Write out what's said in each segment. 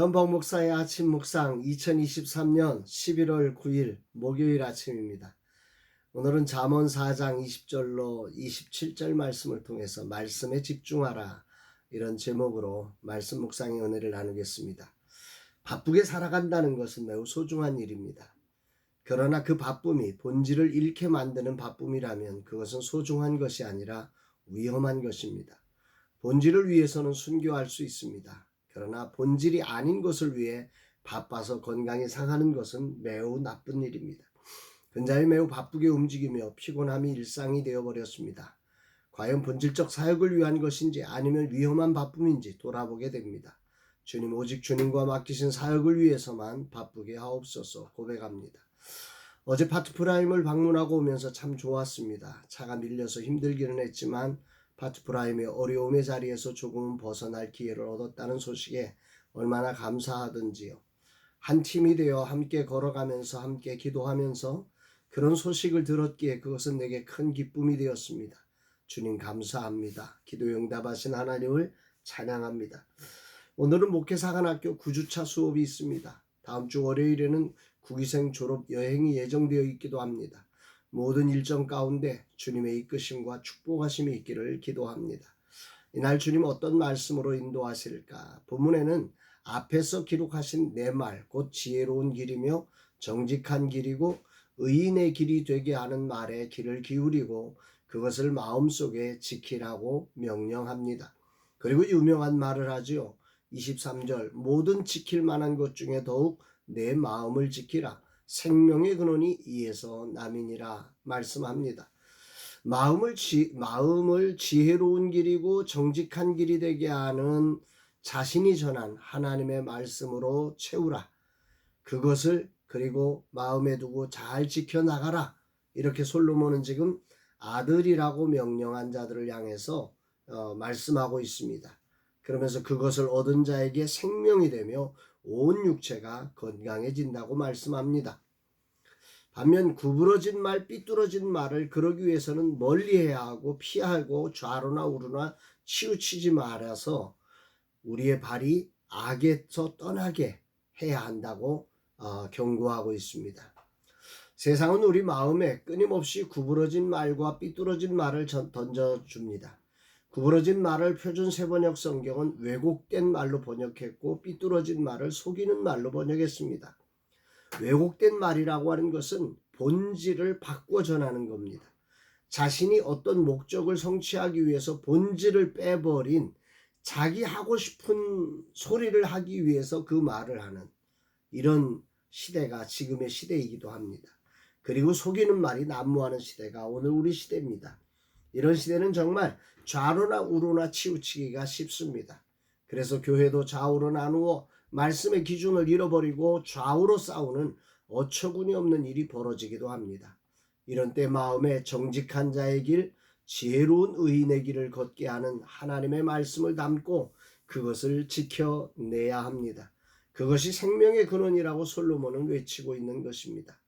전복 목사의 아침 묵상 2023년 11월 9일 목요일 아침입니다. 오늘은 잠언 4장 20절로 27절 말씀을 통해서 말씀에 집중하라, 이런 제목으로 말씀 묵상의 은혜를 나누겠습니다. 바쁘게 살아간다는 것은 매우 소중한 일입니다. 그러나 그 바쁨이 본질을 잃게 만드는 바쁨이라면 그것은 소중한 것이 아니라 위험한 것입니다. 본질을 위해서는 순교할 수 있습니다. 그러나 본질이 아닌 것을 위해 바빠서 건강이 상하는 것은 매우 나쁜 일입니다. 근자에 매우 바쁘게 움직이며 피곤함이 일상이 되어버렸습니다. 과연 본질적 사역을 위한 것인지 아니면 위험한 바쁨인지 돌아보게 됩니다. 주님, 오직 주님과 맡기신 사역을 위해서만 바쁘게 하옵소서 고백합니다. 어제 파트프라임을 방문하고 오면서 참 좋았습니다. 차가 밀려서 힘들기는 했지만 파트프라임의 어려움의 자리에서 조금은 벗어날 기회를 얻었다는 소식에 얼마나 감사하던지요. 한 팀이 되어 함께 걸어가면서 함께 기도하면서 그런 소식을 들었기에 그것은 내게 큰 기쁨이 되었습니다. 주님 감사합니다. 기도에 응답하신 하나님을 찬양합니다. 오늘은 목회사관학교 9주차 수업이 있습니다. 다음 주 월요일에는 국위생 졸업 여행이 예정되어 있기도 합니다. 모든 일정 가운데 주님의 이끄심과 축복하심이 있기를 기도합니다. 이날 주님 어떤 말씀으로 인도하실까? 본문에는 앞에서 기록하신 네 말, 곧 지혜로운 길이며 정직한 길이고 의인의 길이 되게 하는 말에 귀를 기울이고 그것을 마음속에 지키라고 명령합니다. 그리고 유명한 말을 하지요. 23절, 모든 지킬 만한 것 중에 더욱 내 마음을 지키라. 생명의 근원이 이에서 남이니라 말씀합니다. 마음을 지혜로운 길이고 정직한 길이 되게 하는 자신이 전한 하나님의 말씀으로 채우라. 그것을 그리고 마음에 두고 잘 지켜나가라. 이렇게 솔로몬은 지금 아들이라고 명령한 자들을 향해서 말씀하고 있습니다. 그러면서 그것을 얻은 자에게 생명이 되며 온 육체가 건강해진다고 말씀합니다. 반면 구부러진 말, 삐뚤어진 말을 그러기 위해서는 멀리해야 하고 피하고 좌로나 우로나 치우치지 말아서 우리의 발이 악에서 떠나게 해야 한다고 경고하고 있습니다. 세상은 우리 마음에 끊임없이 구부러진 말과 삐뚤어진 말을 던져줍니다. 구부러진 말을 표준 세번역 성경은 왜곡된 말로 번역했고 삐뚤어진 말을 속이는 말로 번역했습니다. 왜곡된 말이라고 하는 것은 본질을 바꿔 전하는 겁니다. 자신이 어떤 목적을 성취하기 위해서 본질을 빼버린 자기 하고 싶은 소리를 하기 위해서 그 말을 하는 이런 시대가 지금의 시대이기도 합니다. 그리고 속이는 말이 난무하는 시대가 오늘 우리 시대입니다. 이런 시대는 정말 좌로나 우로나 치우치기가 쉽습니다. 그래서 교회도 좌우로 나누어 말씀의 기준을 잃어버리고 좌우로 싸우는 어처구니 없는 일이 벌어지기도 합니다. 이런 때 마음에 정직한 자의 길, 지혜로운 의인의 길을 걷게 하는 하나님의 말씀을 담고 그것을 지켜내야 합니다. 그것이 생명의 근원이라고 솔로몬은 외치고 있는 것입니다.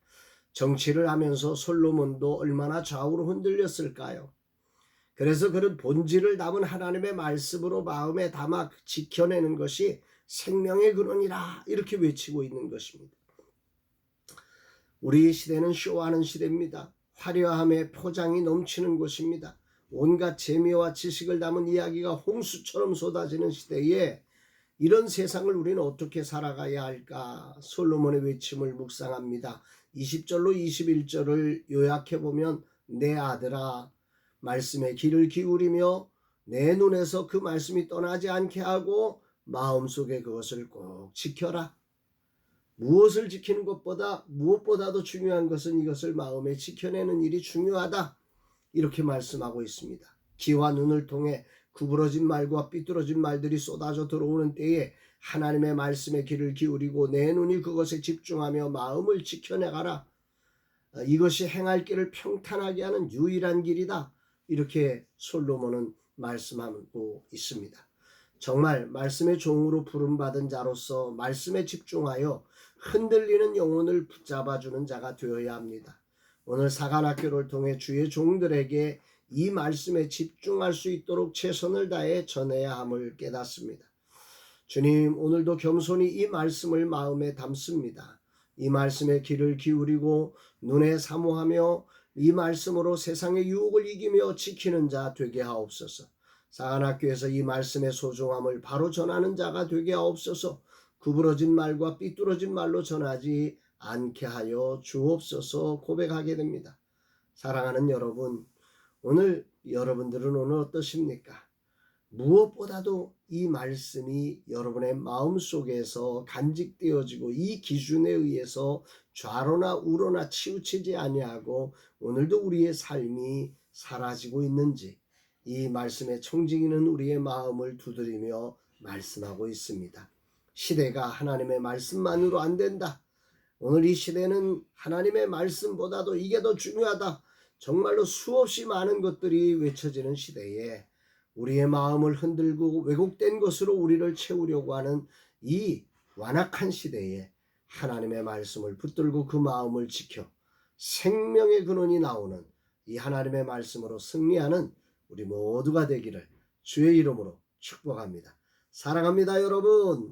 정치를 하면서 솔로몬도 얼마나 좌우로 흔들렸을까요? 그래서 그런 본질을 담은 하나님의 말씀으로 마음에 담아 지켜내는 것이 생명의 근원이라 이렇게 외치고 있는 것입니다. 우리 시대는 쇼하는 시대입니다. 화려함의 포장이 넘치는 곳입니다. 온갖 재미와 지식을 담은 이야기가 홍수처럼 쏟아지는 시대에 이런 세상을 우리는 어떻게 살아가야 할까? 솔로몬의 외침을 묵상합니다. 20절로 21절을 요약해보면 내 아들아 말씀에 귀를 기울이며 내 눈에서 그 말씀이 떠나지 않게 하고 마음속에 그것을 꼭 지켜라. 무엇을 지키는 것보다 무엇보다도 중요한 것은 이것을 마음에 지켜내는 일이 중요하다. 이렇게 말씀하고 있습니다. 귀와 눈을 통해 구부러진 말과 삐뚤어진 말들이 쏟아져 들어오는 때에 하나님의 말씀에 귀를 기울이고 내 눈이 그것에 집중하며 마음을 지켜내가라. 이것이 행할 길을 평탄하게 하는 유일한 길이다. 이렇게 솔로몬은 말씀하고 있습니다. 정말 말씀의 종으로 부름받은 자로서 말씀에 집중하여 흔들리는 영혼을 붙잡아주는 자가 되어야 합니다. 오늘 사관학교를 통해 주의 종들에게 이 말씀에 집중할 수 있도록 최선을 다해 전해야 함을 깨닫습니다. 주님, 오늘도 겸손히 이 말씀을 마음에 담습니다. 이 말씀에 귀를 기울이고 눈에 사모하며 이 말씀으로 세상의 유혹을 이기며 지키는 자 되게 하옵소서. 사관학교에서 이 말씀의 소중함을 바로 전하는 자가 되게 하옵소서. 구부러진 말과 삐뚤어진 말로 전하지 않게 하여 주옵소서. 고백하게 됩니다. 사랑하는 여러분, 오늘 여러분들은 오늘 어떠십니까? 무엇보다도 이 말씀이 여러분의 마음속에서 간직되어지고 이 기준에 의해서 좌로나 우로나 치우치지 아니하고 오늘도 우리의 삶이 사라지고 있는지 이 말씀의 청징이는 우리의 마음을 두드리며 말씀하고 있습니다. 시대가 하나님의 말씀만으로 안 된다. 오늘 이 시대는 하나님의 말씀보다도 이게 더 중요하다. 정말로 수없이 많은 것들이 외쳐지는 시대에 우리의 마음을 흔들고 왜곡된 것으로 우리를 채우려고 하는 이 완악한 시대에 하나님의 말씀을 붙들고 그 마음을 지켜 생명의 근원이 나오는 이 하나님의 말씀으로 승리하는 우리 모두가 되기를 주의 이름으로 축복합니다. 사랑합니다, 여러분.